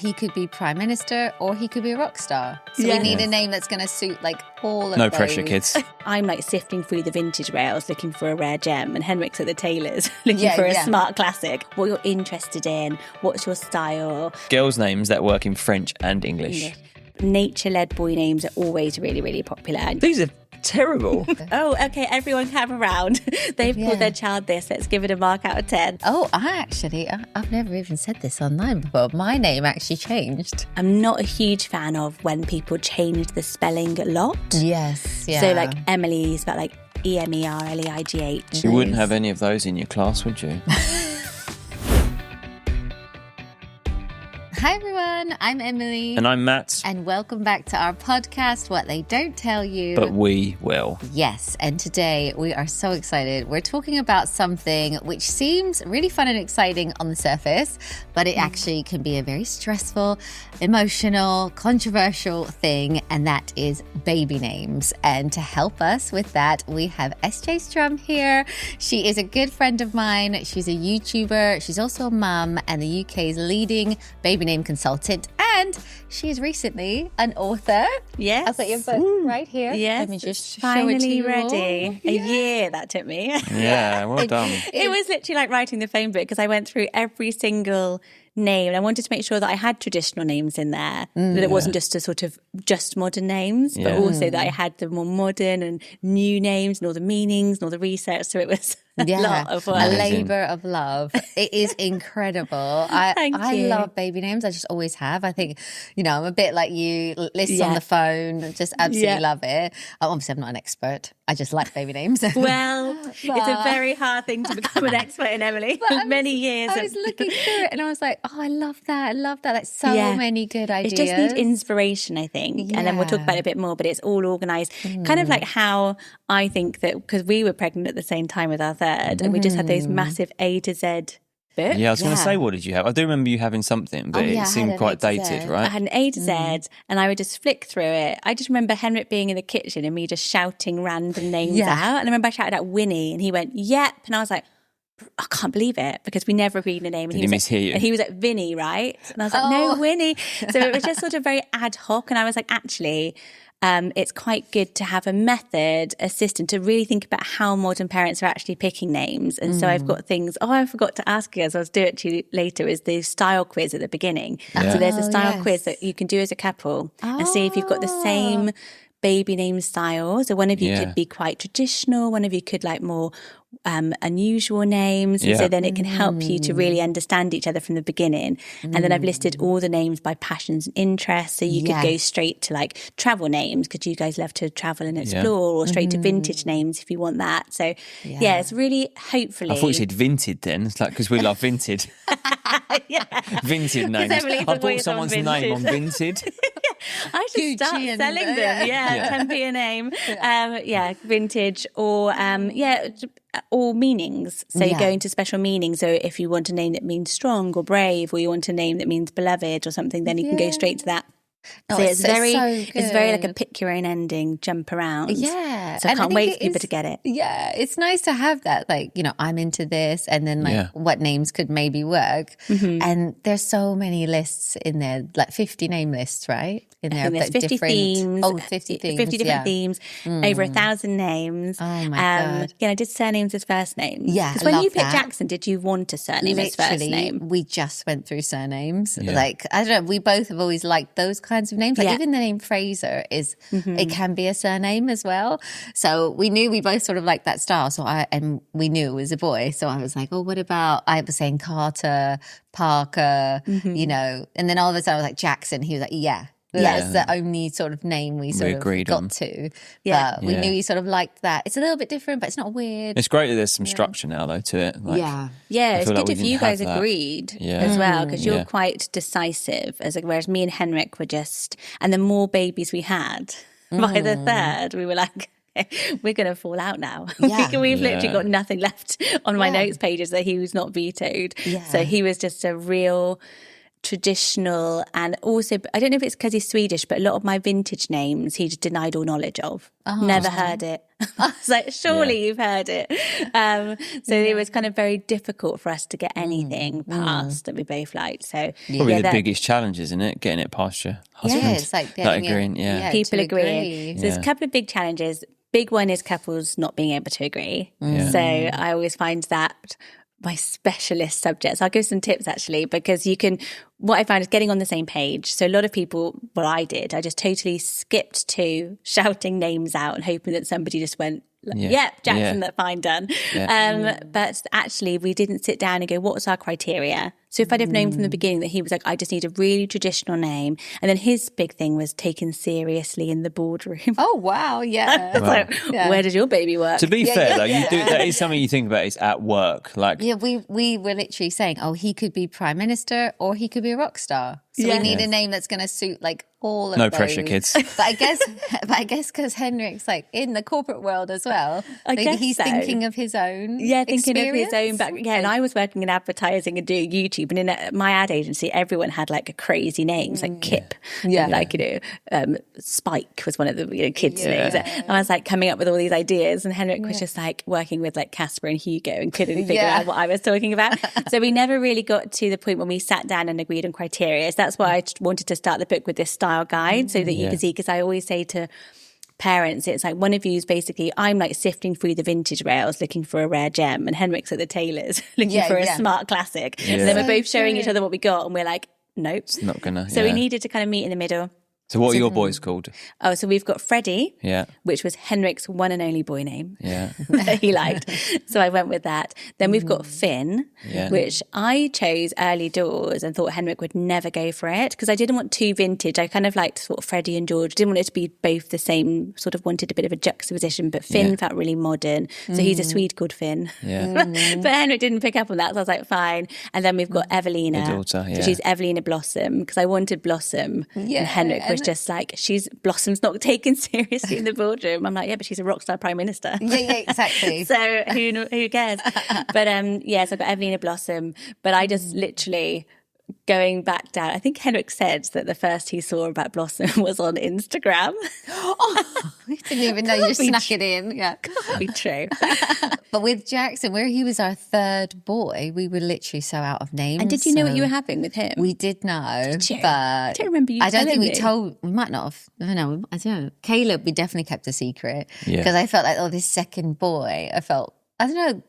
he could be Prime Minister or he could be a rock star. So we need a name that's going to suit like all of No those. pressure, kids. I'm like sifting through the vintage rails looking for a rare gem, and Henrik's at the tailors looking for a smart classic. What you're interested in, what's your style. Girls' names that work in French and English. Nature-led boy names are always really, really popular. These are terrible. Oh, okay, everyone come around. They've called their child this. Let's give it a mark out of 10. Oh, I've never even said this online before. My name actually changed. I'm not a huge fan of when people change the spelling a lot. Yes, yeah. So like Emily is about like Emerleigh. You wouldn't have any of those in your class, would you? Hi everyone, I'm Emily. And I'm Matt. And welcome back to our podcast, What They Don't Tell You. But we will. Yes, and today we are so excited. We're talking about something which seems really fun and exciting on the surface, but it actually can be a very stressful, emotional, controversial thing, and that is baby names. And to help us with that, we have SJ Strum here. She is a good friend of mine. She's a YouTuber. She's also a mum and the UK's leading baby name consultant, and she is recently an author. Yes. I've got your book right here. Yes. Let me just finally show it to you ready. all. A year that took me. Yeah, well done. It was literally like writing the phone book because I went through every single name and I wanted to make sure that I had traditional names in there, that it wasn't just a sort of just modern names, but also that I had the more modern and new names and all the meanings and all the research. So it was a lot of work. A labour of love. It is incredible. I you. love baby names. I just always have. I think, I'm a bit like you, lists on the phone, just absolutely love it. Obviously, I'm not an expert. I just like baby names. Well, it's a very hard thing to become an expert in, Emily. Many years. I was looking through it and I was like, oh, I love that. I love that. That's so many good ideas. It just needs inspiration, I think. And then we'll talk about it a bit more, but it's all organised. Kind of like how I think that, because we were pregnant at the same time with our third, and we just had those massive A to Z books. Yeah, I was going to say, what did you have? I do remember you having something, but it seemed quite dated, right? I had an A to Z, and I would just flick through it. I just remember Henrik being in the kitchen and me just shouting random names out. And I remember I shouted out Winnie, and he went, yep. And I was like, I can't believe it, because we never agreed on a name. And Did he mishear you? And he was like, Vinny, right? And I was like, no, Winnie. So it was just sort of very ad hoc. And I was like, actually, it's quite good to have a method assistant to really think about how modern parents are actually picking names. And so I've got things, I forgot to ask you, as I'll do it to you later, is the style quiz at the beginning. So there's a style quiz that you can do as a couple and see if you've got the same baby name style. So one of you could be quite traditional, one of you could like more unusual names. And so then it can help you to really understand each other from the beginning. And then I've listed all the names by passions and interests. So you could go straight to like travel names, because you guys love to travel and explore, or straight to vintage names if you want that. So it's really, hopefully. I thought you said vinted then. It's like, because we love vinted. Vinted names. I bought someone's name on vinted. I should start selling them. 10p a name. Vintage or meanings. So you go into special meanings. So if you want a name that means strong or brave, or you want a name that means beloved or something, then you can go straight to that. So it's very like a pick your own ending, jump around. Yeah. So I can't wait for people to get it. Yeah. It's nice to have that, like, I'm into this, and then like what names could maybe work. And there's so many lists in there, like 50 name lists, right? In there, there's 50 themes. Oh, 50 themes. 50 different themes, over 1,000 names. Oh my God. I did surnames as first names. Yeah. Because when you picked Jackson, did you want a surname as first name? We just went through surnames. Like, I don't know, we both have always liked those kinds of names. Like even the name Fraser is, it can be a surname as well. So we knew we both sort of liked that style. And we knew it was a boy. So I was like, what about, I was saying Carter, Parker, and then all of a sudden I was like, Jackson. He was like, yeah. That's the only sort of name we agreed got on. to. But we knew he sort of liked that. It's a little bit different, but it's not weird. It's great that there's some structure now, though, to it. Like, it's good if you guys agreed as well, because you're quite decisive, whereas me and Henrik were just, and the more babies we had, by the third, we were like, we're going to fall out now. We've literally got nothing left on my notes pages that he was not vetoed. So he was just a real traditional, and also, I don't know if it's because he's Swedish, but a lot of my vintage names he just denied all knowledge of. Never heard it. It's like, surely you've heard it. So it was kind of very difficult for us to get anything past that we both liked. So probably the biggest challenge, isn't it? Getting it past your husband. Yeah, it's like agreeing. People agreeing. So there's a couple of big challenges. Big one is couples not being able to agree. So I always find that my specialist subjects. I'll give some tips actually, because what I found is getting on the same page. So a lot of people, well, I just totally skipped to shouting names out and hoping that somebody just went, yep, Jackson, that's fine, done. But actually we didn't sit down and go, what's our criteria? So if I'd have known from the beginning that he was like, I just need a really traditional name. And then his big thing was taken seriously in the boardroom. Oh, wow. Yeah. Like, where does your baby work? To be fair, though, you do, that is something you think about is at work. Like, we were literally saying, he could be Prime Minister or he could be a rock star. So we need a name that's going to suit like all of those. No pressure, kids. But I guess because Henrik's like in the corporate world as well, maybe he's thinking of his own thinking of his own background. Yeah, and I was working in advertising and doing YouTube, and in my ad agency, everyone had like crazy names like Kip, like Spike was one of the kids' names. And I was like coming up with all these ideas, and Henrik was just like working with like Casper and Hugo and couldn't figure out what I was talking about. So we never really got to the point when we sat down and agreed on criteria. So that's why I wanted to start the book with this style guide, so that you can see, because I always say to parents, it's like one of you is basically, I'm like sifting through the vintage rails looking for a rare gem, and Henrik's at the tailors looking for a smart classic. And then we're both showing each other what we got, and we're like, nope, it's not gonna. So we needed to kind of meet in the middle. So what are your boys called? Oh, so we've got Freddie, which was Henrik's one and only boy name that he liked. So I went with that. Then we've got Finn, which I chose early doors and thought Henrik would never go for it because I didn't want too vintage. I kind of liked sort of Freddie and George. Didn't want it to be both the same, sort of wanted a bit of a juxtaposition, but Finn felt really modern. So he's a Swede called Finn. But Henrik didn't pick up on that, so I was like, fine. And then we've got Evelina. Your daughter, So she's Evelina Blossom because I wanted Blossom. And Henrik was just like, Blossom's not taken seriously in the boardroom. I'm like, yeah, but she's a rock star prime minister. Exactly. So who cares? But so I got Evelina Blossom. But I just literally going back down. I think Henrik said that the first he saw about Blossom was on Instagram. I didn't even know you snuck it in. Yeah, can't be true. But with Jackson, where he was our third boy, we were literally so out of names. And did you know what you were having with him? We did know. Did you? But I don't remember you I don't think telling we me. told. We might not have. I don't know. I don't know. Caleb, we definitely kept a secret because I felt like, this second boy, I don't know,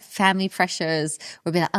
family pressures would be like,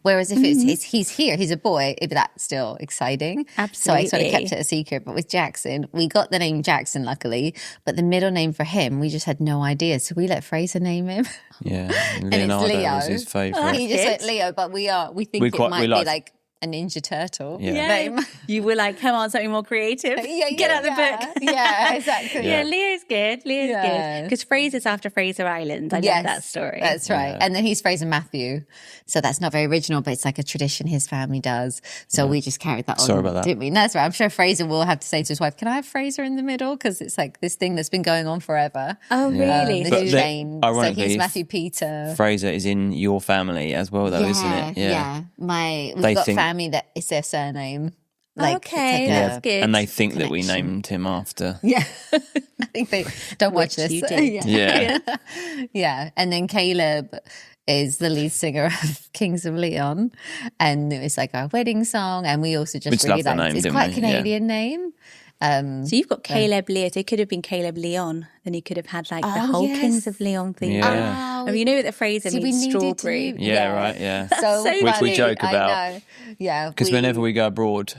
whereas if he's here, he's a boy, it'd be that still exciting. Absolutely. So I sort of kept it a secret. But with Jackson, we got the name Jackson, luckily, but the middle name for him, we just had no idea. So we let Fraser name him. Yeah, Leonardo Leo was his favourite. He just went Leo, but we think it might be like a Ninja Turtle name. You were like, come on, something more creative. Get out the book. Yeah, exactly. Leo's good. Good. Because Fraser's after Fraser Island. I love that story. That's right. Yeah. And then he's Fraser Matthew. So that's not very original, but it's like a tradition his family does. So we just carried that on. Sorry about that. Didn't we? No, that's right. I'm sure Fraser will have to say to his wife, can I have Fraser in the middle? Because it's like this thing that's been going on forever. Oh, really? This But is Shane. So ironically, he's Matthew Peter. Fraser is in your family as well, though, isn't it? We've got family that is their surname. Okay, that's good. And they think that we named him after. Yeah. I think they don't watch this. You did. Yeah. And then Caleb is the lead singer of Kings of Leon. And it's like our wedding song. And we also just really love the liked name, it's didn't quite we? a Canadian name. So you've got Caleb Leo. So it could have been Caleb Leon. Then he could have had like the whole Kings of Leon thing. Yeah. You know what the phrase means? Strawberry. So which we joke about. I know. Yeah. Because whenever we go abroad,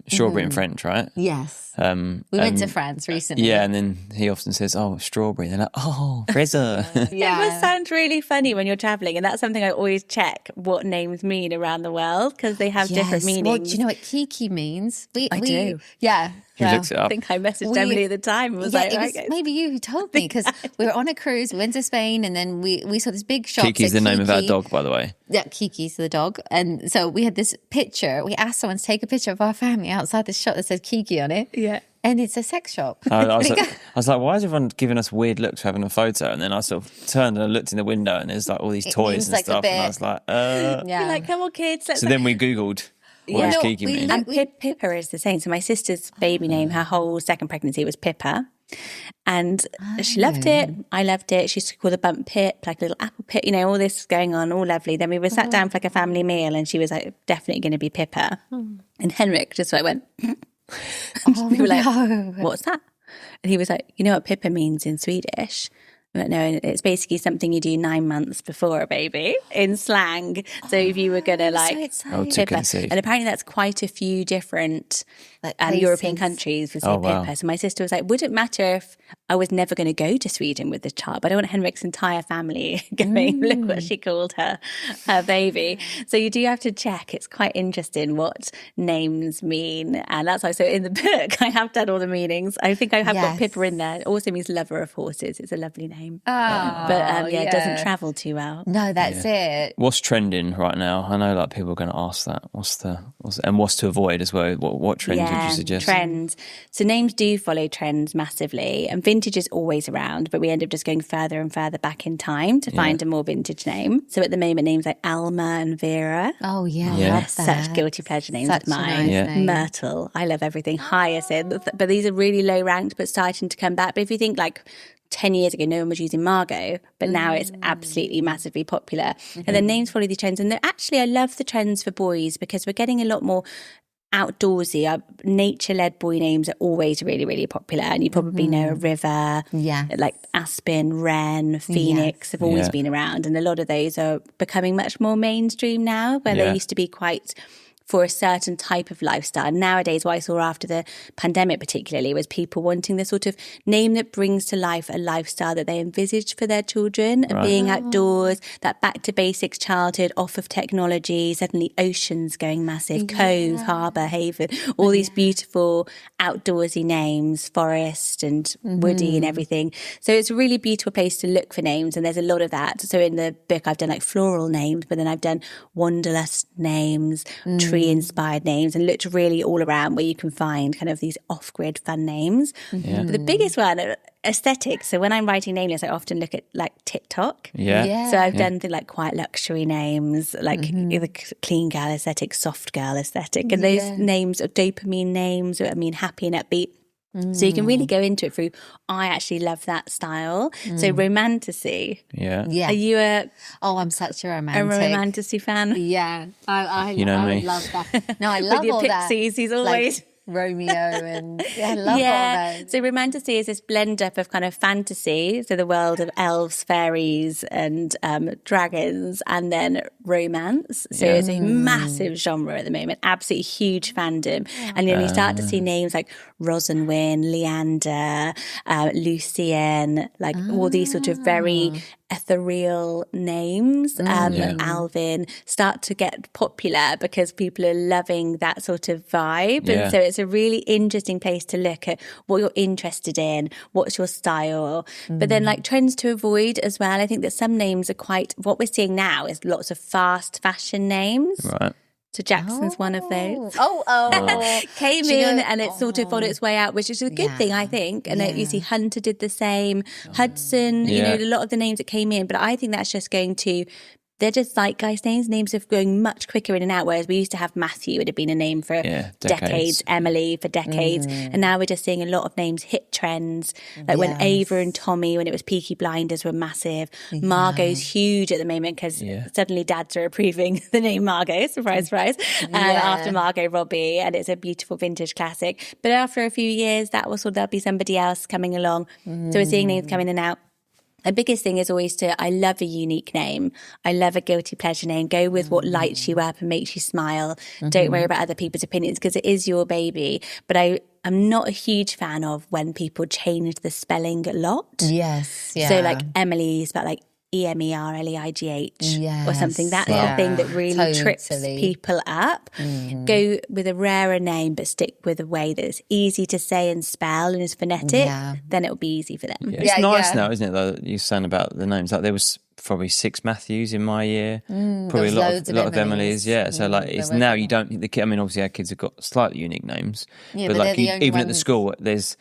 strawberry in French, right? Yes. We went to France recently. Yeah, and then he often says, strawberry. They're like, Fraser. It must sound really funny when you're travelling, and that's something I always check what names mean around the world because they have different meanings. Well, do you know what Kiki means? I do. Yeah. He looks it up. I think I messaged Emily at the time and was like, it was maybe you who told me because we were on a cruise, we went to Spain, and then we saw this big shop. Kiki's the name of our dog, by the way. Yeah, Kiki's the dog. And so we had this picture. We asked someone to take a picture of our family outside this shop that said Kiki on it. Yeah. And it's a sex shop. I was like, why is everyone giving us weird looks for having a photo? And then I sort of turned and I looked in the window and there's like all these toys and stuff. And I was like, You're like, come on, kids. So then we Googled What does Gigi mean? And Pippa is the same. So my sister's baby name, her whole second pregnancy was Pippa. And she loved it. I loved it. She used to call the bump Pip, like a little apple pip, all this going on, all lovely. Then we were sat down for like a family meal and she was like, definitely going to be Pippa. And Henrik just like went, we were like, what's that? And he was like, you know what Pippa means in Swedish? But no, it's basically something you do 9 months before a baby in slang. So if you were going to Pippa, and apparently that's quite a few different European countries for Pippa. Wow. So my sister was like, would it matter if I was never going to go to Sweden with the child? But I don't want Henrik's entire family going, look what she called her baby. So you do have to check. It's quite interesting what names mean. And that's why, so in the book, I have done all the meanings. I think I have got Pippa in there. It also means lover of horses. It's a lovely name. But it doesn't travel too well. No, that's it. What's trending right now? I know people are going to ask that. What's to avoid as well? What trends would you suggest? Trends. So names do follow trends massively, and vintage is always around, but we end up just going further and further back in time to find a more vintage name. So at the moment, names like Alma and Vera. Oh yeah. Such guilty pleasure names of mine. Nice Myrtle. I love everything. Hyacinth. But these are really low ranked, but starting to come back. But if you think 10 years ago, no one was using Margot, but now it's absolutely massively popular. And then names follow these trends. And actually, I love the trends for boys because we're getting a lot more outdoorsy. Nature-led boy names are always really, really popular. And you probably know a river, like Aspen, Wren, Phoenix have always been around. And a lot of those are becoming much more mainstream now, where they used to be quite for a certain type of lifestyle. Nowadays, what I saw after the pandemic particularly was people wanting the sort of name that brings to life a lifestyle that they envisaged for their children, and being outdoors, that back to basics childhood, off of technology, suddenly oceans going massive, cove, harbour, haven, all these beautiful outdoorsy names, forest and woody and everything. So it's a really beautiful place to look for names, and there's a lot of that. So in the book, I've done floral names, but then I've done wanderlust names, tree-inspired names, and looked really all around where you can find kind of these off-grid fun names. But the biggest one, aesthetics. So when I'm writing name lists, I often look at TikTok. So I've done the quite luxury names, the clean girl aesthetic, soft girl aesthetic, and those names are dopamine names, I mean happy and upbeat. So you can really go into it through, I actually love that style. So romantasy. Are you I'm such a romantic. A romantasy fan? Yeah. I love that. No, I love with your all pixies, that. He's always... Romeo and I love all those. So romantasy is this blend up of kind of fantasy, so the world of elves, fairies and dragons, and then romance. So it's a massive genre at the moment, absolutely huge fandom. And then you start to see names like Rosenwyn, Leander, Lucien, all these sort of very ethereal names, Alvin, start to get popular because people are loving that sort of vibe. And so it's a really interesting place to look at what you're interested in, what's your style. But then trends to avoid as well. I think that some names are quite, what we're seeing now is lots of fast fashion names. Right. So Jackson's one of those. Came in and it's sort of on its way out, which is a good thing, I think. And you see Hunter did the same. Hudson, a lot of the names that came in. But I think that's just going to... They're just zeitgeist names. Names are going much quicker in and out, whereas we used to have Matthew, would have been a name for decades, Emily for decades. And now we're just seeing a lot of names hit trends. When Ava and Tommy, when it was Peaky Blinders, were massive. Margot's huge at the moment because suddenly dads are approving the name Margot, surprise, surprise, after Margot Robbie. And it's a beautiful vintage classic. But after a few years, there'll be somebody else coming along. So we're seeing names come in and out. The biggest thing is always I love a unique name. I love a guilty pleasure name. Go with what lights you up and makes you smile. Don't worry about other people's opinions because it is your baby. But I'm not a huge fan of when people change the spelling a lot. Yes. Yeah. So Emily is about EMERLEIGH or something. That's the thing that really trips people up. Go with a rarer name, but stick with a way that's easy to say and spell and is phonetic. Then it'll be easy for them. It's nice now, isn't it? Though you're saying about the names, there was probably 6 Matthews in my year, probably a lot of Emily's. So it's now you don't. I mean, obviously our kids have got slightly unique names, but even at the school, there's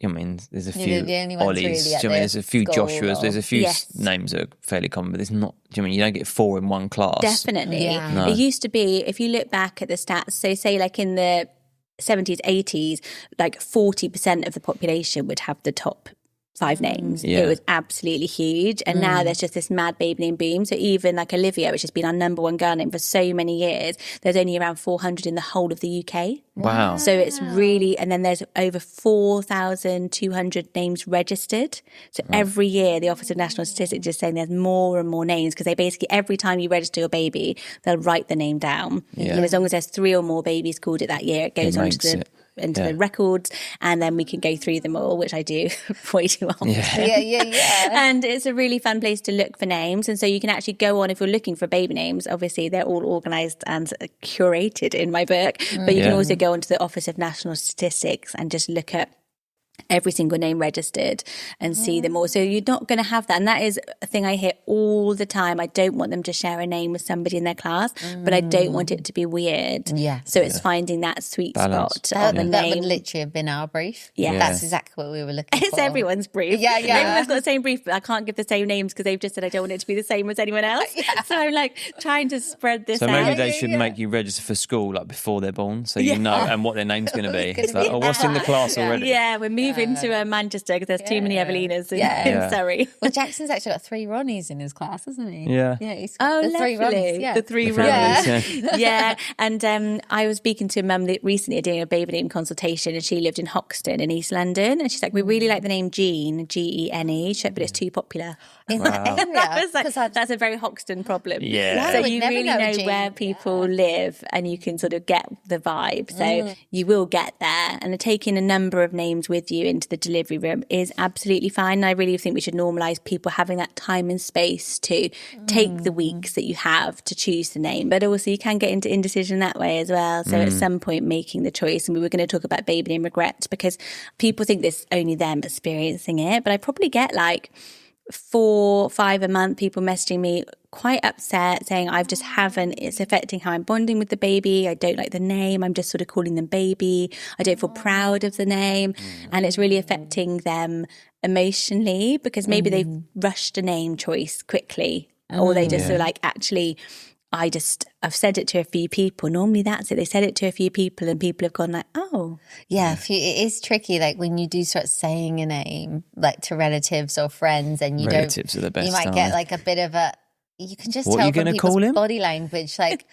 I mean, there's a You're few the only ones Ollies. really at Do you know what I mean? There's a few school Joshuas. or- There's a few Yes. names that are fairly common, but there's not. Do you know what I mean? You don't get 4 in one class. Definitely. Yeah. No. It used to be, if you look back at the stats, so say like in the 70s, 80s, like 40% of the population would have the top 5 names. Yeah. It was absolutely huge. And now there's just this mad baby name boom. So even like Olivia, which has been our number 1 girl name for so many years, there's only around 400 in the whole of the UK. Wow. So it's really, and then there's over 4,200 names registered. So every year, the Office of National Statistics is saying there's more and more names because they basically, every time you register your baby, they'll write the name down. Yeah. And as long as there's 3 or more babies called it that year, it goes on to makes the it. into Yeah. the records, and then we can go through them all, which I do way too often. Yeah. And it's a really fun place to look for names. And so you can actually go on, if you're looking for baby names, obviously they're all organised and curated in my book, but you can Yeah. also go onto the Office of National Statistics and just look at every single name registered and see them all. So you're not going to have that. And that is a thing I hear all the time. I don't want them to share a name with somebody in their class, but I don't want it to be weird. Yeah. So it's finding that sweet Balance. spot of the That would name. literally have been our brief. Yeah. That's exactly what we were looking It's for. everyone's brief. Yeah. Everyone's got the same brief, but I can't give the same names because they've just said I don't want it to be the same as anyone else. So I'm like trying to spread this So out. maybe they should make you register for school like before they're born, so you know and what their name's going to be. It's like, oh, what's in the class already? Yeah, we're moving to Manchester because there's too many Evelinas in, Yeah. in Surrey. Well, Jackson's actually got 3 Ronnies in his class, hasn't he? Yeah. Yeah. He's got Oh, the 3 lovely. Ronnies. Yeah. The 3 The three Ronnies. Ronnies, Yeah. And I was speaking to a mum recently doing a baby name consultation, and she lived in Hoxton in East London. And she's like, we really like the name Jean, Gene. She's like, but it's too popular. In that area. I was like, 'Cause I'd- that's a very Hoxton problem. Yeah. So we'd you never really know know Jean. where people live, and you can sort of get the vibe. So you will get there. And taking a number of names with you into the delivery room is absolutely fine. And I really think we should normalise people having that time and space to take the weeks that you have to choose the name. But also you can get into indecision that way as well. So at some point making the choice. And we were going to talk about baby name regret because people think this only them experiencing it. But I probably get like 4, 5 a month people messaging me quite upset saying I just haven't, it's affecting how I'm bonding with the baby. I don't like the name. I'm just sort of calling them baby. I don't feel proud of the name. And it's really affecting them emotionally because maybe they've rushed a name choice quickly or they just feel like actually I've said it to a few people. Normally that's it. They said it to a few people and people have gone like, oh. Yeah, it is tricky. Like when you do start saying a name, like to relatives or friends, and you Relatives are the best, you might aren't get they? like a bit of a. You can just What are tell you from gonna people's call him? body language, like.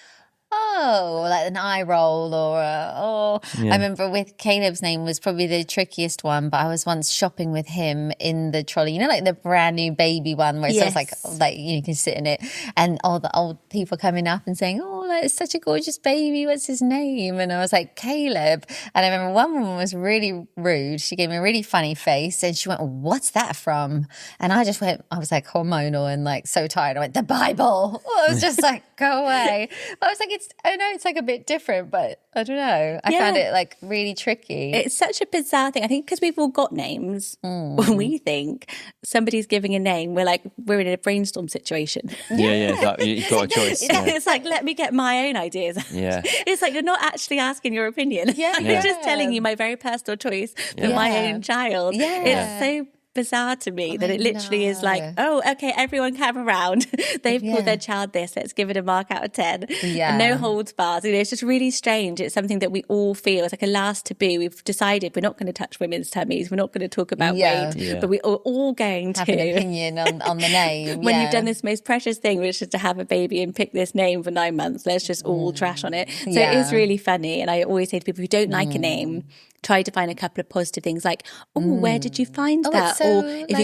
Oh, like an eye roll or I remember with Caleb's name was probably the trickiest one, but I was once shopping with him in the trolley, you know, like the brand new baby one where it says like you can sit in it, and all the old people coming up and saying, oh, that is such a gorgeous baby, what's his name? And I was like, Caleb. And I remember one woman was really rude. She gave me a really funny face and she went, what's that from? And I just went, I was like hormonal and like so tired. I went, the Bible. I was just like, go away. But I was like, I know it's like a bit different, but I don't know. I found it like really tricky. It's such a bizarre thing. I think because we've all got names, when we think somebody's giving a name, we're in a brainstorm situation. Yeah. It's like, you've got a choice. It's like, let me get my own ideas. Yeah. It's like you're not actually asking your opinion. Yeah. You're just telling you my very personal choice for my own child. Yeah. It's so bizarre to me that it literally is like, oh, okay, everyone come around. They've called their child this. Let's give it a mark out of 10. Yeah. And no holds bars. You know, it's just really strange. It's something that we all feel. It's like a last taboo. We've decided we're not going to touch women's tummies. We're not going to talk about weight, but we are all going to have an opinion on the name. when you've done this most precious thing, which is to have a baby and pick this name for 9 months, let's just all trash on it. So it is really funny. And I always say to people who don't like a name, try to find a couple of positive things like, oh, where did you find that? So, or if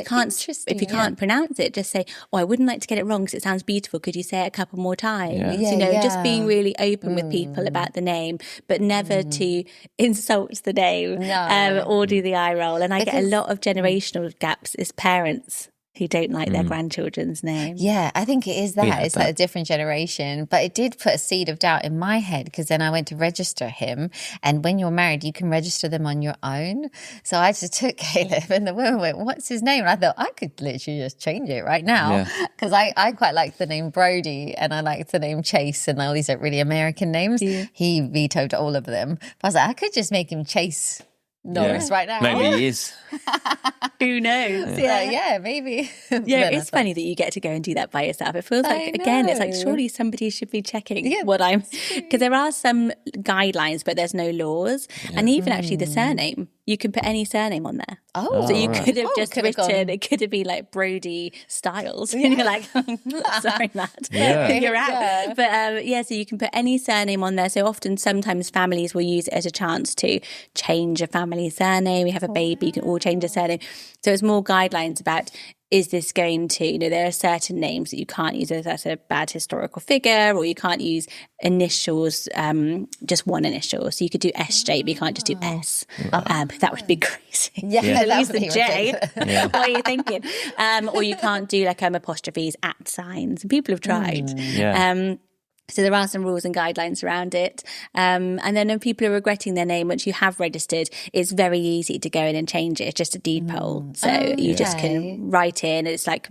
you can't pronounce it, just say, oh, I wouldn't like to get it wrong because it sounds beautiful. Could you say it a couple more times? Just being really open with people about the name, but never to insult the name or do the eye roll. And I get a lot of generational gaps as parents who don't like their grandchildren's name. Yeah, I think it is that. Yeah, it's like a different generation. But it did put a seed of doubt in my head because then I went to register him. And when you're married, you can register them on your own. So I just took Caleb and the woman went, what's his name? And I thought, I could literally just change it right now. Because I quite like the name Brody and I like the name Chase and all these are really American names. Yeah. He vetoed all of them. But I was like, I could just make him Chase Norris right now. Maybe he is. Who knows? Yeah, maybe. Yeah, it's funny that you get to go and do that by yourself. It feels like, again, it's like surely somebody should be checking what I'm... Because there are some guidelines, but there's no laws. Yeah. And even actually the surname, you can put any surname on there. Oh. So you could have just written, it could have been like Brody Styles. And you're like, sorry, Matt. You're out. Yeah. But so you can put any surname on there. So often, sometimes families will use it as a chance to change a family surname. You have a baby, you can all change a surname. So it's more guidelines about, is this going to, there are certain names that you can't use as a bad historical figure, or you can't use initials, just one initial. So you could do SJ, but you can't just do S. That would be crazy. Yeah, that would be J. What are you thinking? Or you can't do like apostrophes, at signs. And people have tried. So there are some rules and guidelines around it. And then when people are regretting their name, once you have registered, it's very easy to go in and change it. It's just a default. So you just can write in. It's like,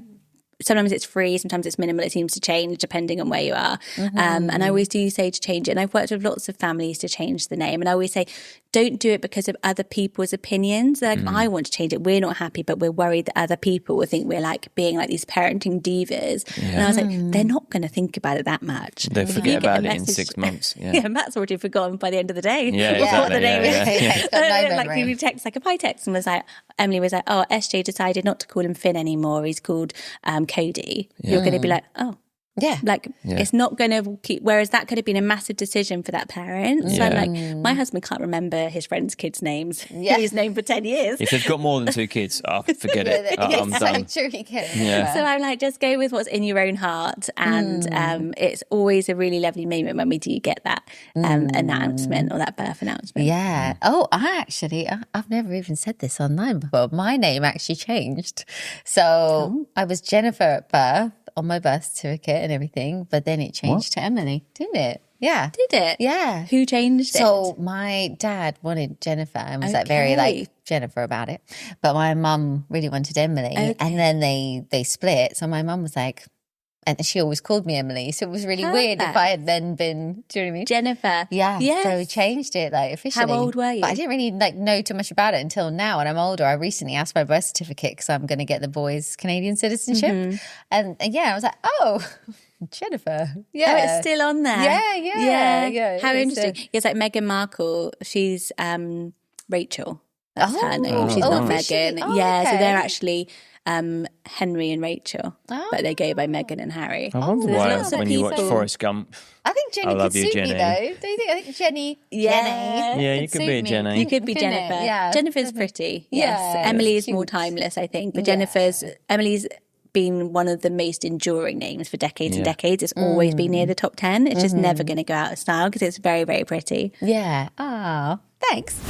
sometimes it's free, sometimes it's minimal. It seems to change depending on where you are. And I always do say to change it. And I've worked with lots of families to change the name. And I always say, don't do it because of other people's opinions. Like, I want to change it. We're not happy, but we're worried that other people will think we're like being like these parenting divas. And I was like, they're not going to think about it that much. They forget about it in 6 months. Matt's already forgotten by the end of the day. What the name is. Like we text, like if I text and was like, Emily was like, oh, SJ decided not to call him Finn anymore. He's called Cody. You're going to be like, oh. Yeah. It's not going to keep, whereas that could have been a massive decision for that parent. So I'm like, my husband can't remember his friends' kids' names. He's known for 10 years. If they've got more than 2 kids, forget it. I'm done. Sure he can. So I'm like, just go with what's in your own heart. And it's always a really lovely moment when we do get that announcement or that birth announcement. Yeah. Oh, I've never even said this online before. My name actually changed. So I was Jennifer at birth, on my birth certificate and everything, but then it changed to Emily, didn't it? Yeah. Did it? Yeah. Who changed it? So my dad wanted Jennifer and was like very like Jennifer about it, but my mum really wanted Emily, and then they split. So my mum was like, and she always called me Emily, so it was really weird if I had then been, do you know what I mean? Jennifer. Yeah. Yes. So we changed it like officially. How old were you? But I didn't really know too much about it until now, and I'm older. I recently asked my birth certificate because I'm going to get the boys' Canadian citizenship, and I was like, oh, Jennifer. Yeah. Oh, it's still on there. Yeah. How interesting. It's like Meghan Markle. She's Rachel. That's her name. She's not Meghan. So they're actually Henry and Rachel, but they go by Meghan and Harry. I wonder why when you watch Forrest Gump. I think Jenny could suit me though. Do you think? I think Jenny. Yeah, you could be a Jenny. You could be Jennifer. Yeah. Jennifer's pretty. Yes. Emily is more timeless, I think, but Emily's been one of the most enduring names for decades and decades. It's always been near the top 10. It's just never going to go out of style because it's very, very pretty. Yeah. Oh, thanks.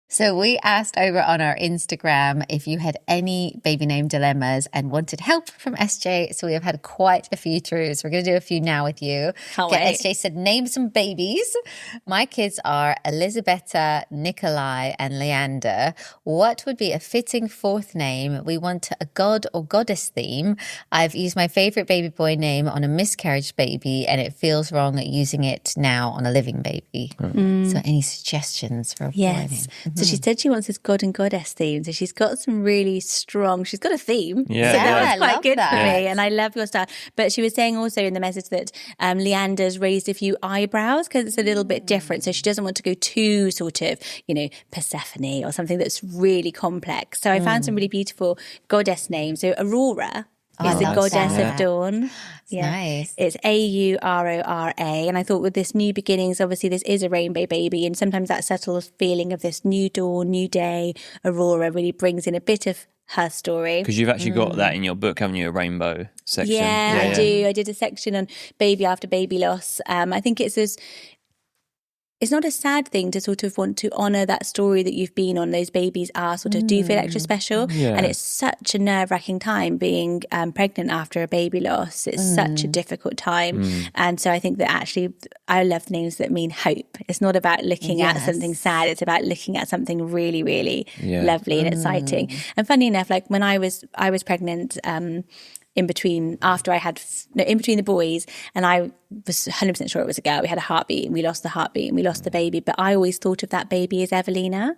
So we asked over on our Instagram if you had any baby name dilemmas and wanted help from SJ. So we have had quite a few through. So we're going to do a few now with you. SJ said, name some babies. My kids are Elisabetta, Nikolai and Leander. What would be a fitting fourth name? We want a god or goddess theme. I've used my favorite baby boy name on a miscarriage baby and it feels wrong using it now on a living baby. So any suggestions for a boy name? So she said she wants this god and goddess theme. So she's got some really strong, she's got a theme. Yeah. So that was quite good that. for me. And I love your style. But she was saying also in the message that Leander's raised a few eyebrows because it's a little bit different. So she doesn't want to go too sort of, Persephone or something that's really complex. So I found some really beautiful goddess names. So Aurora is the goddess of dawn. Nice. It's Aurora. And I thought with this new beginnings, obviously this is a rainbow baby. And sometimes that subtle feeling of this new dawn, new day, Aurora really brings in a bit of her story. Because you've actually got that in your book, haven't you? A rainbow section. Yeah, I do. I did a section on baby after baby loss. I think it's not a sad thing to sort of want to honour that story that you've been on. Those babies are sort of do feel extra special. Yeah. And it's such a nerve-wracking time being pregnant after a baby loss. It's such a difficult time. And so I think that actually I love the names that mean hope. It's not about looking at something sad. It's about looking at something really, really lovely and exciting. And funny enough, like when I was pregnant, in between the boys, and I was 100% sure it was a girl. We had a heartbeat and we lost the heartbeat and we lost the baby, but I always thought of that baby as Evelina.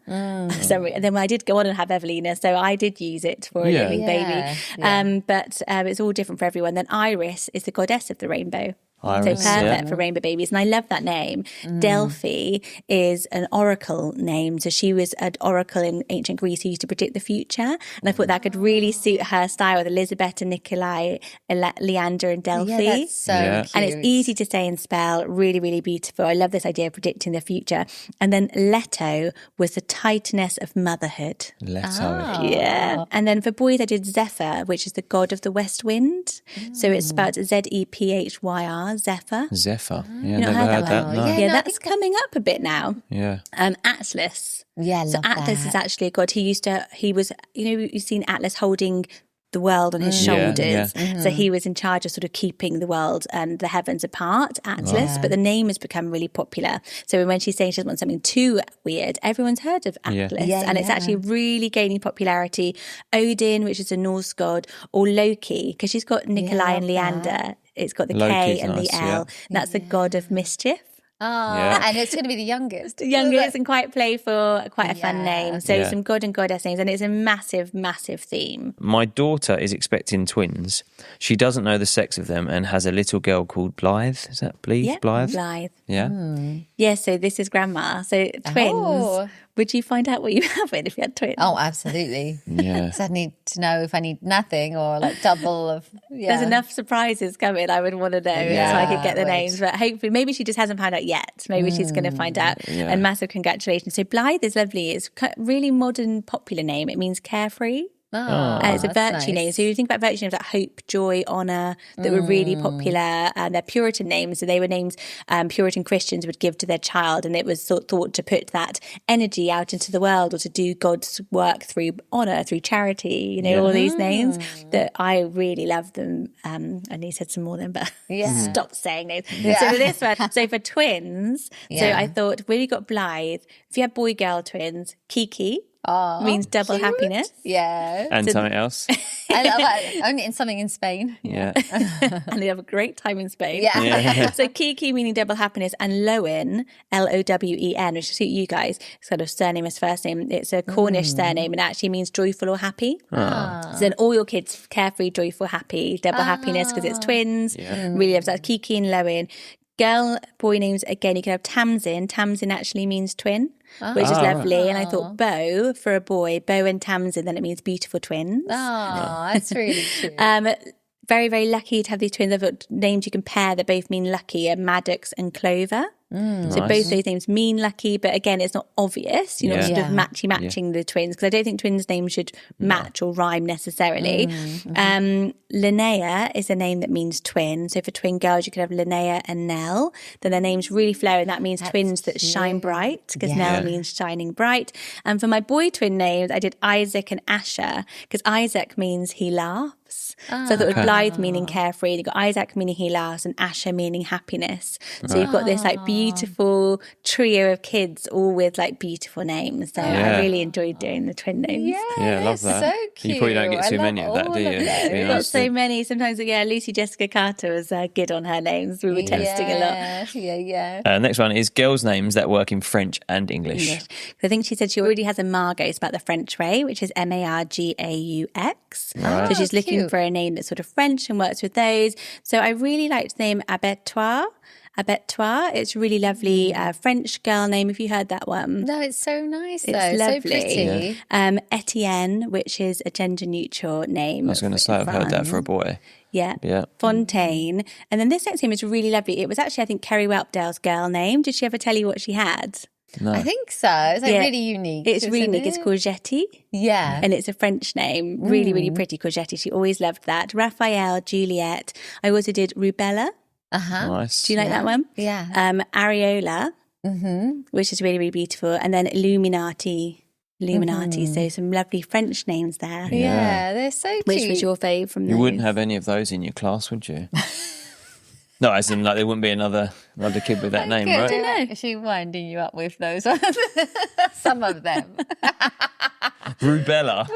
So then I did go on and have Evelina, so I did use it for a living baby. But it's all different for everyone. Then Iris is the goddess of the rainbow. Iris, so perfect for rainbow babies. And I love that name. Delphi is an oracle name. So she was an oracle in ancient Greece who used to predict the future. And I thought that could really suit her style with Elizabeth and Nikolai, Leander and Delphi. Yeah, that's so cute. And it's easy to say and spell, really, really beautiful. I love this idea of predicting the future. And then Leto was the titaness of motherhood. Leto. Yeah. And then for boys, I did Zephyr, which is the god of the west wind. So it's spelled Zephyr. Zephyr. Zephyr. Yeah, Not never heard that. No. Yeah, that's coming up a bit now. Yeah. Atlas. Yeah, so Atlas is actually a god. He was, you've seen Atlas holding the world on his shoulders. Yeah. So he was in charge of sort of keeping the world and the heavens apart, Atlas. But the name has become really popular. So when she's saying she doesn't want something too weird, everyone's heard of Atlas. And it's actually really gaining popularity. Odin, which is a Norse god, or Loki, because she's got Nikolai and Leander. It's got the Loki's K and nice, the L. That's the god of mischief. And it's going to be the youngest. And quite playful, quite a fun name. So some god and goddess names, and it's a massive, massive theme. My daughter is expecting twins. She doesn't know the sex of them and has a little girl called Blythe. Is that Blythe? Yeah, Blythe. Yeah. Yeah, so this is grandma. So twins. Would you find out what you have if you had twins? Oh, absolutely. Yeah. So I need to know if I need nothing or like double of. There's enough surprises coming. I would want to know so I could get the names. But hopefully, maybe she just hasn't found out yet. Maybe she's going to find out. Yeah. And massive congratulations. So Blythe is lovely. It's a really modern, popular name. It means carefree. It's a virtue name. So you think about virtue names like hope, joy, honour that were really popular. They're Puritan names. So they were names Puritan Christians would give to their child. And it was thought to put that energy out into the world or to do God's work through honour, through charity, all these names that I really love them. And he said some more then, but stop saying names. So for this one, so for twins, so I thought, when you got Blythe, if you have boy-girl twins, Kiki. Means double happiness. Yeah. And something else. I love that. Only in something in Spain. Yeah. And they have a great time in Spain. Yeah. So Kiki meaning double happiness, and Lowen, Lowen, which suit you guys, sort of surname as first name. It's a Cornish surname and actually means joyful or happy. So then all your kids, carefree, joyful, happy, double happiness because it's twins. Really loves that. Kiki and Lowen. Girl, boy names, again, you can have Tamsin. Tamsin actually means twin, which is lovely. Right. And I thought Bo for a boy, Bo and Tamsin, then it means beautiful twins. Oh, that's really cute. Very, very lucky to have these twins. I've got names you can pair that both mean lucky, are Maddox and Clover. So both those names mean lucky, but again, it's not obvious. You're not sort of matching the twins, because I don't think twins' names should match or rhyme necessarily. Linnea is a name that means twin. So for twin girls, you could have Linnea and Nell. Then their names really flow, and that means twins that shine bright, because Nell means shining bright. And for my boy twin names, I did Isaac and Asher, because Isaac means he laughs. So I thought it was Blythe meaning carefree. You've got Isaac meaning he laughs, and Asher meaning happiness. So you've got this like beautiful trio of kids, all with like beautiful names. So I really enjoyed doing the twin names. Yeah, I love that. So cute. You probably don't get too many of that, do you? We've got so many. Sometimes, Lucy Jessica Carter was good on her names. We were testing a lot. Yeah. Next one is girls' names that work in French and English. I think she said she already has a Margot. It's about the French way, which is Margaux. Right. So she's looking for a name that's sort of French and works with those. So I really liked the name Abattoir. It's really lovely French girl name. Have you heard that one? No, it's so nice. It's lovely. So pretty. Etienne, which is a gender neutral name. I was going to say I've heard that for a boy. Yeah. Yeah. Fontaine. And then this next name is really lovely. It was actually, I think, Kerry Whelpdale's girl name. Did she ever tell you what she had? No. I think so. It's really unique. It's really unique. It's Courgette. Yeah. And it's a French name. Really, really pretty, Courgette. She always loved that. Raphael, Juliet. I also did Rubella. Nice. Do you like that one? Yeah. Areola, which is really, really beautiful. And then Illuminati. So some lovely French names there. Yeah, they're so cute. Which was your fave from those? You wouldn't have any of those in your class, would you? No, as in like there wouldn't be another kid with that name, right? I don't know. Is she winding you up with those? Some of them. Rubella.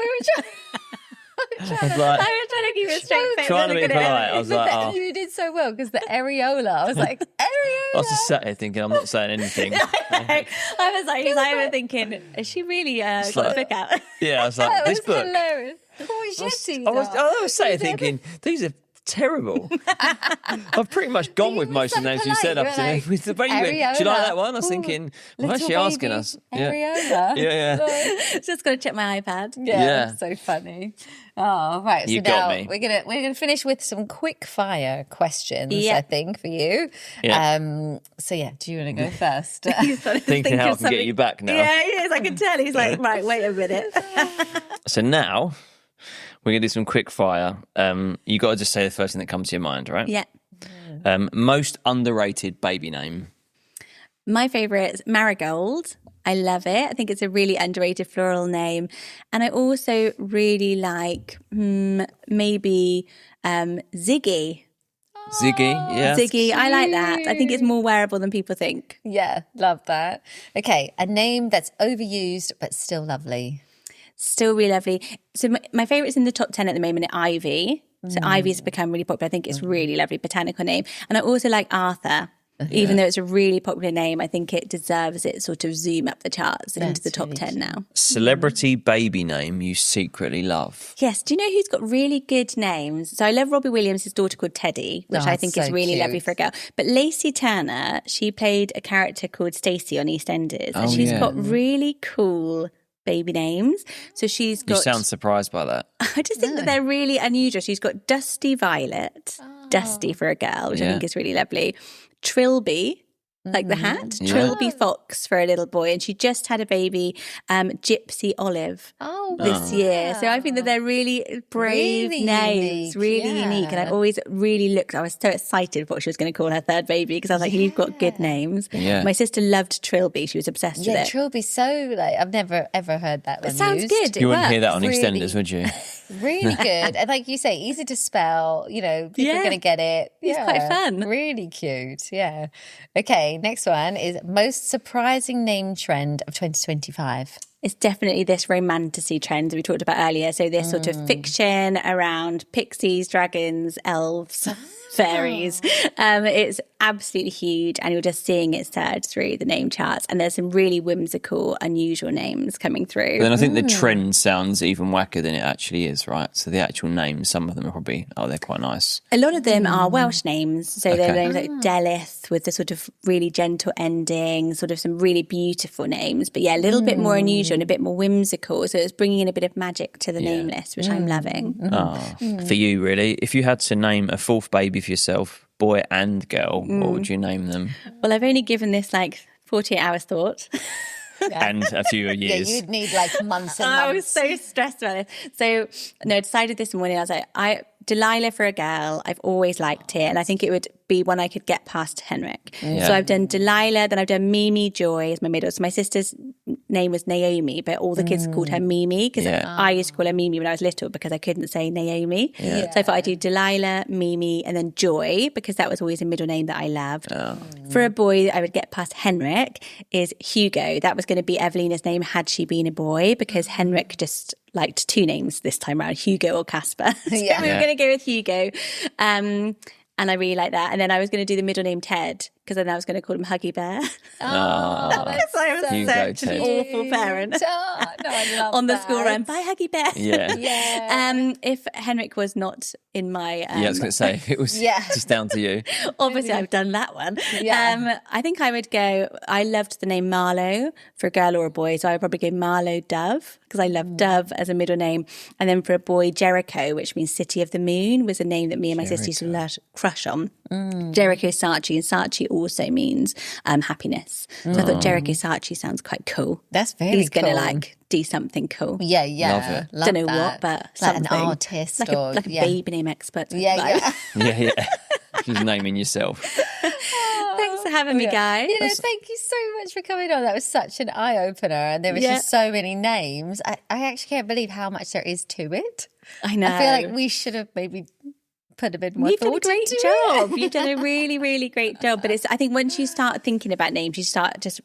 I was like, I was trying to keep a straight face. trying to be polite. I was like, oh. You did so well because the areola. I was like, areola. I was just sat here thinking, I'm not saying anything. I was like, he's over thinking, is she really got a book out? Yeah, I was like, That this was book. hilarious. I was sat here thinking, these are terrible. I've pretty much gone with most of the names you said up to now. With the baby, do you like that one? I was thinking, why is she asking us? Areola. Yeah. Just got to check my iPad. Yeah. So funny. Oh, right. So You now got me. we're gonna finish with some quick fire questions, Yeah. I think, for you. Yeah. So yeah, do you want to go first? Thinking how I can get you back now. Yeah, he is. I can tell. He's like, right, wait a minute. So now we're going to do some quick fire. You got to just say the first thing that comes to your mind, right? Yeah. Most underrated baby name. My favourite is Marigold. I love it. I think it's a really underrated floral name. And I also really like maybe Ziggy. Ziggy, yeah. Ziggy, I like that. I think it's more wearable than people think. Yeah, love that. Okay, a name that's overused but still lovely. Still really lovely. So my favourite's in the top 10 at the moment, Ivy. So Ivy's become really popular. I think it's really lovely botanical name. And I also like Arthur. Even though it's a really popular name, I think it deserves its sort of zoom up the charts into the top really 10 now. Celebrity baby name you secretly love. Yes. Do you know who's got really good names? So I love Robbie Williams' daughter called Teddy, which I think is so really cute. lovely for a girl. But Lacey Turner, she played a character called Stacey on EastEnders. And she's got really cool baby names. So she's got... You sound surprised by that. I just think that they're really unusual. She's got Dusty Violet, Dusty for a girl, which I think is really lovely. Trilby, like the hat. Trilby Fox for a little boy. And she just had a baby, Gypsy Olive, this year. So I think that they're really brave Really names, unique, really unique. And I always I was so excited what she was going to call her third baby because I was like, you've got good names. Yeah. My sister loved Trilby. She was obsessed with Yeah, it. Trilby's so I've never ever heard that one It sounds used. good. You wouldn't hear that on Really. EastEnders, would you? Really good. And like you say, easy to spell, people are going to get it. It's quite fun. Really cute. Yeah. Okay, next one is most surprising name trend of 2025. It's definitely this romantasy trend that we talked about earlier. So this sort of fiction around pixies, dragons, elves, fairies. It's absolutely huge, and you're just seeing it surge through the name charts. And there's some really whimsical, unusual names coming through. Then I think the trend sounds even wackier than it actually is, right? So the actual names, some of them are probably, they're quite nice. A lot of them are Welsh names. So they're names like Delith with the sort of really gentle ending, sort of some really beautiful names. But yeah, a little bit more unusual and a bit more whimsical. So it's bringing in a bit of magic to the name list, which I'm loving. For you, really, if you had to name a fourth baby for yourself, boy and girl, what would you name them? Well, I've only given this 48 hours thought. And a few years. Yeah, you'd need months and months. I was so stressed about it. So, I decided this morning, I was like, Delilah for a girl, I've always liked it. And I think it would be one I could get past Henrik. Yeah. So I've done Delilah, then I've done Mimi Joy as my middle. So my sister's name was Naomi, but all the kids called her Mimi because I used to call her Mimi when I was little because I couldn't say Naomi. Yeah. So I thought I'd do Delilah, Mimi, and then Joy because that was always a middle name that I loved. For a boy that I would get past Henrik is Hugo. That was going to be Evelina's name had she been a boy because Henrik just liked two names this time around, Hugo or Casper. So we were going to go with Hugo. And I really like that. And then I was going to do the middle name Ted because then I was going to call him Huggy Bear. Because I was Hugo, such an Ted. awful parent. I love On the that. school run, bye Huggy Bear. Yeah. If Henrik was not in my... I was going to say, if it was just down to you. Obviously, I've done that one. Yeah. I think I would go... I loved the name Marlowe for a girl or a boy, so I would probably go Marlowe Dove because I love Dove as a middle name. And then for a boy, Jericho, which means City of the Moon, was a name that me and my sister used to crush on. Jericho Saatchi, and Saatchi also means happiness. So I thought Jericho Saatchi sounds quite cool. That's very He's going cool. to do something cool. Yeah. Love it. Don't know that. what, but like something. an artist like or a baby name expert. Yeah. Yeah. Just naming yourself. Thanks for having me, guys. Thank you so much for coming on. That was such an eye opener, and there was just so many names. I actually can't believe how much there is to it. I know. I feel like we should have maybe put a bit more You've done a thought great into job. it. You've done a really, really great job. But I think once you start thinking about names, you start just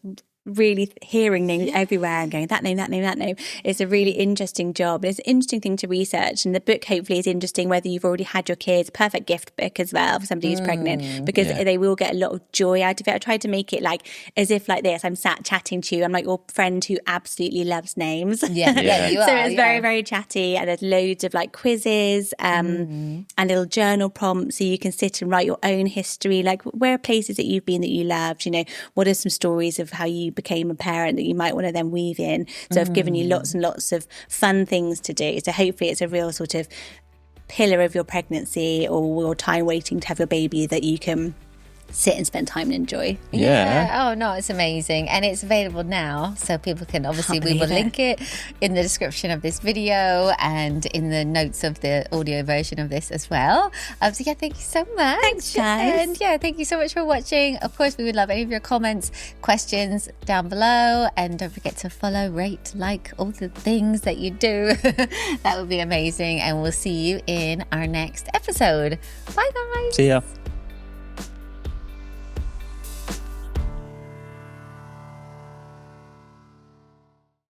really hearing names everywhere and going, that name, that name, that name. It's a really interesting job. It's an interesting thing to research. And the book hopefully is interesting whether you've already had your kids. Perfect gift book as well for somebody who's pregnant, because they will get a lot of joy out of it. I tried to make it like as if like this, I'm sat chatting to you. I'm like your friend who absolutely loves names. Yeah, you are. So it's very, very chatty, and there's loads of like quizzes and little journal prompts, so you can sit and write your own history. Like, where are places that you've been that you loved? You know, what are some stories of how you became a parent that you might want to then weave in? So I've given you lots and lots of fun things to do. So hopefully it's a real sort of pillar of your pregnancy or your time waiting to have your baby that you can sit and spend time and enjoy. Yeah. Oh no, it's amazing. And it's available now, so people can obviously, we will link it in the description of this video and in the notes of the audio version of this as well. So yeah, thank you so much. Thanks, guys. And yeah, thank you so much for watching. Of course, we would love any of your comments, questions down below, and don't forget to follow, rate, like, all the things that you do. That would be amazing. And we'll see you in our next episode. Bye guys. See ya.